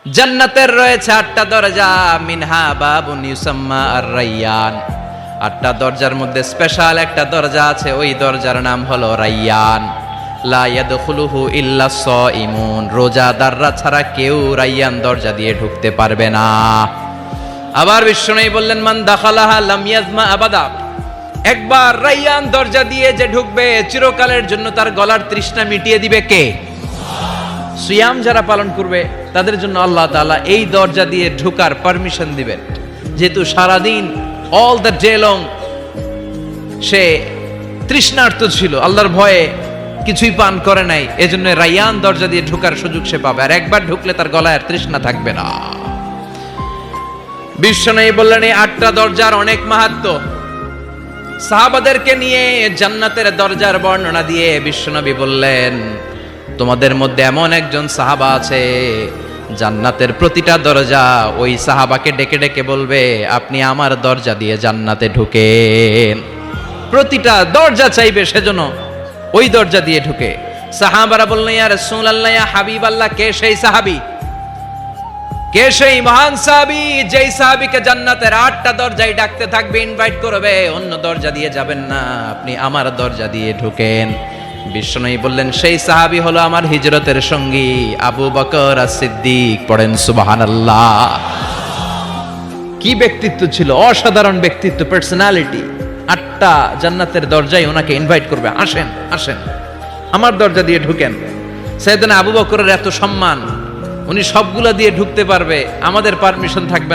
জান্নাতের রয়েছে 8টা দরজা, মিনহা বাবুন ইউসাম্মা আর-রাইয়ান। 8টা দরজার মধ্যে স্পেশাল একটা দরজা আছে, ওই দরজার নাম হলো রাইয়ান। লা ইয়াদখুলুহু ইল্লা সাইমুন, রোজাদাররা ছাড়া কেউ রাইয়ান দরজা দিয়ে ঢুকতে পারবে না। আবার বিশ্বনবী বললেন, মান দাখালাহা লাম ইয়াজমা আবাদা, একবার রাইয়ান দরজা দিয়ে যে ঢুকবে চিরকালের জন্য তার গলার তৃষ্ণা মিটিয়ে দিবে কে? সিয়াম যারা পালন করবে তাদের জন্য আল্লাহ তাআলা এই দরজা দিয়ে ঢোকার পারমিশন দিবেন। যেহেতু সারাদিন অল দ্য ডে লং সে তৃষ্ণার্ত ছিল, আল্লাহর ভয়ে কিছুই পান করে নাই, এজন্য রাইয়ান দরজা দিয়ে ঢোকার সুযোগ সে পাবে, আর একবার ঢুকলে তার গলায় আর তৃষ্ণা থাকবে না। বিশ্বনবী বললেন এই 8টা দরজার অনেক মাহাত্ম্য। সাহাবাদেরকে নিয়ে জান্নাতের দরজার বর্ণনা দিয়ে বিশ্বনবী বললেন, তোমাদের মধ্যে এমন একজন সাহাবা আছে, জান্নাতের প্রতিটা দরজা ওই সাহাবাকে ডেকে ডেকে বলবে, আপনি আমার দরজা দিয়ে জান্নাতে ঢুকেন। প্রতিটা দরজা চাইবে সেজন্য ওই দরজা দিয়ে ঢুকে। সাহাবারা বললেন, ইয়া রাসূলুল্লাহ, ইয়া হাবিবাল্লাহ, কে সেই সাহাবী? কে সেই মহান সাহাবী যেই সাহাবীকে জান্নাতের 8টা দরজায় ডাকতে থাকবে, ইনভাইট করবে, অন্য দরজা দিয়ে যাবেন না, আপনি আমার দরজা দিয়ে ঢুকেন। বিশ্বনবী বললেন, সেই সাহাবী হলো আমার হিজরতের সঙ্গী আবু বকর as-সিদ্দিক। পড়েন সুবহানাল্লাহ। কি ব্যক্তিত্ব ছিল, অসাধারণ ব্যক্তিত্ব, পার্সোনালিটি। 8টা জান্নাতের দরজায় ওনাকে ইনভাইট করবে, আসেন আসেন আমার দরজা দিয়ে ঢুকেন। সাইয়েদনা আবু বকরের এত সম্মান, উনি সবগুলা দিয়ে ঢুকতে পারবে, আমাদের পারমিশন থাকবে